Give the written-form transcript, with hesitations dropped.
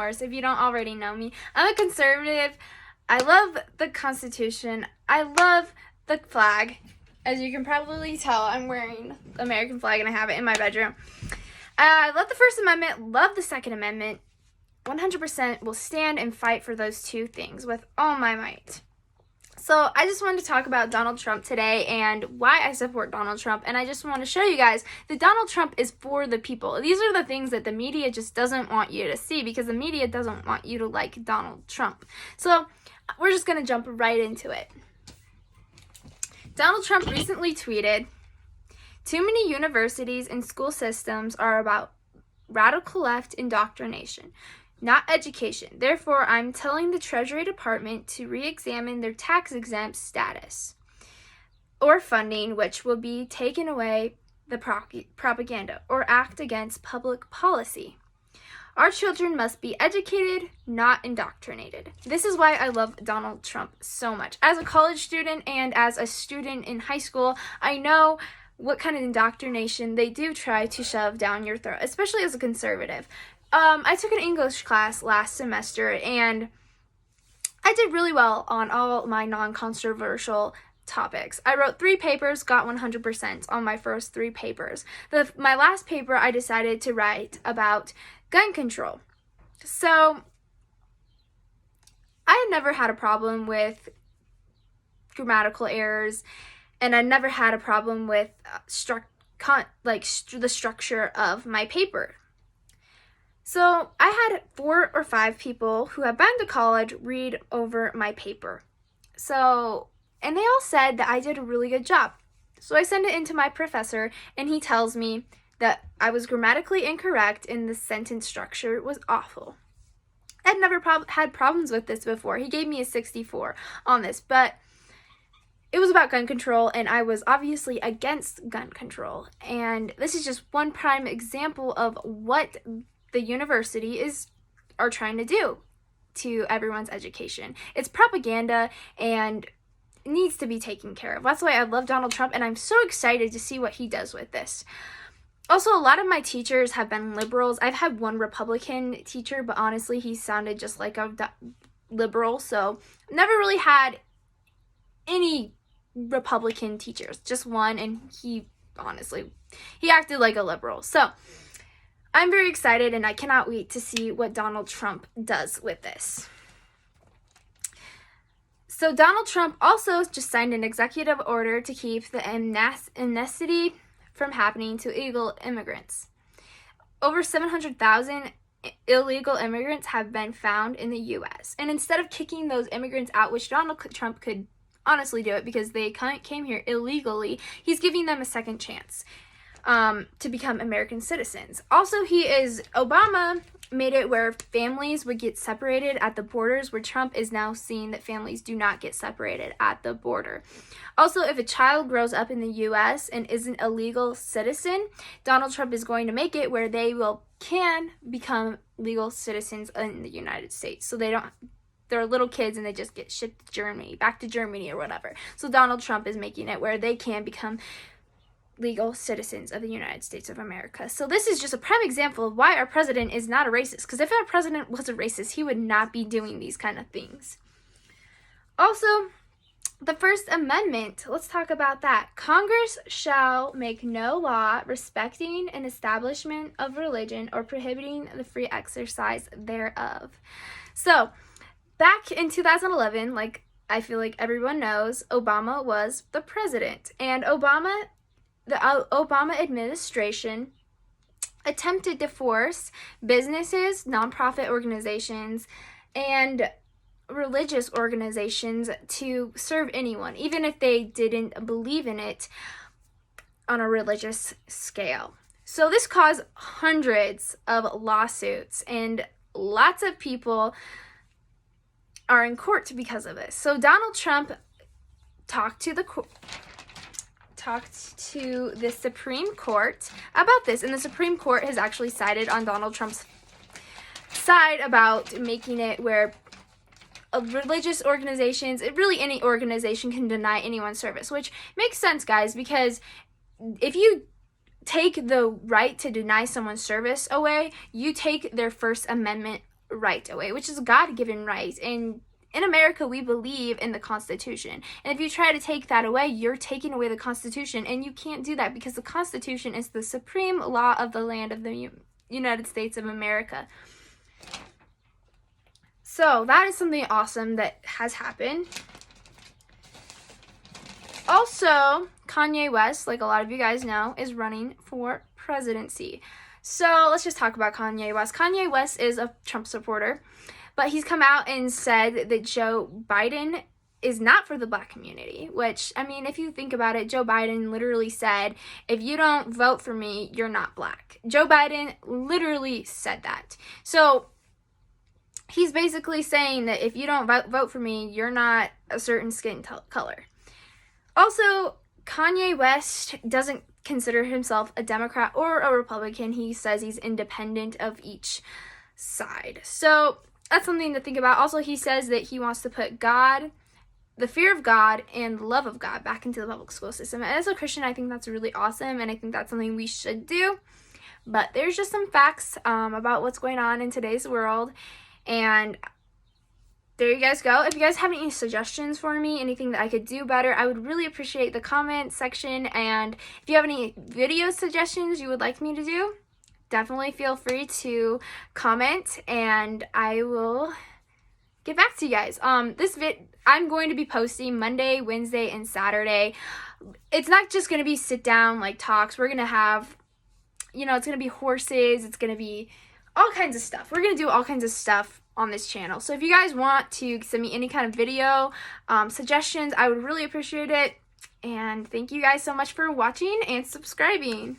Morris, if you don't already know me. I'm a conservative. I love the Constitution. I love the flag. As you can probably tell, I'm wearing the American flag and I have it in my bedroom. I love the First Amendment, love the Second Amendment. 100% will stand and fight for those two things with all my might. So I just wanted to talk about Donald Trump today and why I support Donald Trump. And I just want to show you guys that Donald Trump is for the people. These are the things that the media just doesn't want you to see because the media doesn't want you to like Donald Trump. So we're just going to jump right into it. Donald Trump recently tweeted, "Too many universities and school systems are about radical left indoctrination, not education. Therefore, I'm telling the Treasury Department to re-examine their tax-exempt status or funding, which will be taken away the propaganda or act against public policy. Our children must be educated, not indoctrinated." This is why I love Donald Trump so much. As a college student and as a student in high school, I know what kind of indoctrination they do try to shove down your throat, especially as a conservative. I took an English class last semester and I did really well on all my non-controversial topics. I wrote 3 papers, got 100% on my first 3 papers. My last paper I decided to write about gun control. So I had never had a problem with grammatical errors, and I never had a problem with the structure of my paper. So I had 4 or 5 people who have been to college read over my paper. And they all said that I did a really good job. So I sent it in to my professor, and he tells me that I was grammatically incorrect and the sentence structure was awful. I'd never had problems with this before. He gave me a 64 on this, but it was about gun control, and I was obviously against gun control. And this is just one prime example of what the university are trying to do to everyone's education. It's propaganda and it needs to be taken care of. That's why I love Donald Trump, and I'm so excited to see what he does with this. Also, a lot of my teachers have been liberals. I've had one Republican teacher, but honestly, he sounded just like a liberal, so never really had any Republican teachers, just one, and he acted like a liberal. So I'm very excited, and I cannot wait to see what Donald Trump does with this. So Donald Trump also just signed an executive order to keep the amnesty from happening to illegal immigrants. Over 700,000 illegal immigrants have been found in the U.S. And instead of kicking those immigrants out, which Donald Trump could honestly do it because they came here illegally, he's giving them a second chance to become American citizens. Also, Obama made it where families would get separated at the borders, where Trump is now seeing that families do not get separated at the border. Also, if a child grows up in the U.S. and isn't a legal citizen, Donald Trump is going to make it where they can become legal citizens in the United States. So they're little kids and they just get shipped to Germany, back to Germany or whatever. So Donald Trump is making it where they can become legal citizens of the United States of America. So this is just a prime example of why our president is not a racist. Because if our president was a racist, he would not be doing these kind of things. Also, the First Amendment, let's talk about that. Congress shall make no law respecting an establishment of religion or prohibiting the free exercise thereof. So, back in 2011, like I feel like everyone knows, Obama was the president. And the Obama administration attempted to force businesses, nonprofit organizations, and religious organizations to serve anyone, even if they didn't believe in it on a religious scale. So this caused hundreds of lawsuits, and lots of people are in court because of this. So Donald Trump talked to the Supreme Court about this, and the Supreme Court has actually sided on Donald Trump's side about making it where religious organizations, really any organization, can deny anyone service, which makes sense, guys, because if you take the right to deny someone's service away, you take their First Amendment right away, which is a God-given right. And in America, we believe in the Constitution. And if you try to take that away, you're taking away the Constitution. And you can't do that because the Constitution is the supreme law of the land of the United States of America. So that is something awesome that has happened. Also, Kanye West, like a lot of you guys know, is running for presidency. So let's just talk about Kanye West. Kanye West is a Trump supporter, but he's come out and said that Joe Biden is not for the black community, which, I mean, if you think about it, Joe Biden literally said, if you don't vote for me, you're not black. Joe Biden literally said that. So he's basically saying that if you don't vote for me, you're not a certain skin color. Also, Kanye West doesn't consider himself a Democrat or a Republican. He says he's independent of each side. So that's something to think about. Also, he says that he wants to put God, the fear of God, and love of God back into the public school system. And as a Christian, I think that's really awesome, and I think that's something we should do. But there's just some facts about what's going on in today's world. And there you guys go. If you guys have any suggestions for me, anything that I could do better, I would really appreciate the comment section. And if you have any video suggestions you would like me to do, definitely feel free to comment and I will get back to you guys. I'm going to be posting Monday, Wednesday, and Saturday. It's not just going to be sit down like talks. We're going to have, it's going to be horses. It's going to be all kinds of stuff. We're going to do all kinds of stuff on this channel. So if you guys want to send me any kind of video suggestions, I would really appreciate it. And thank you guys so much for watching and subscribing.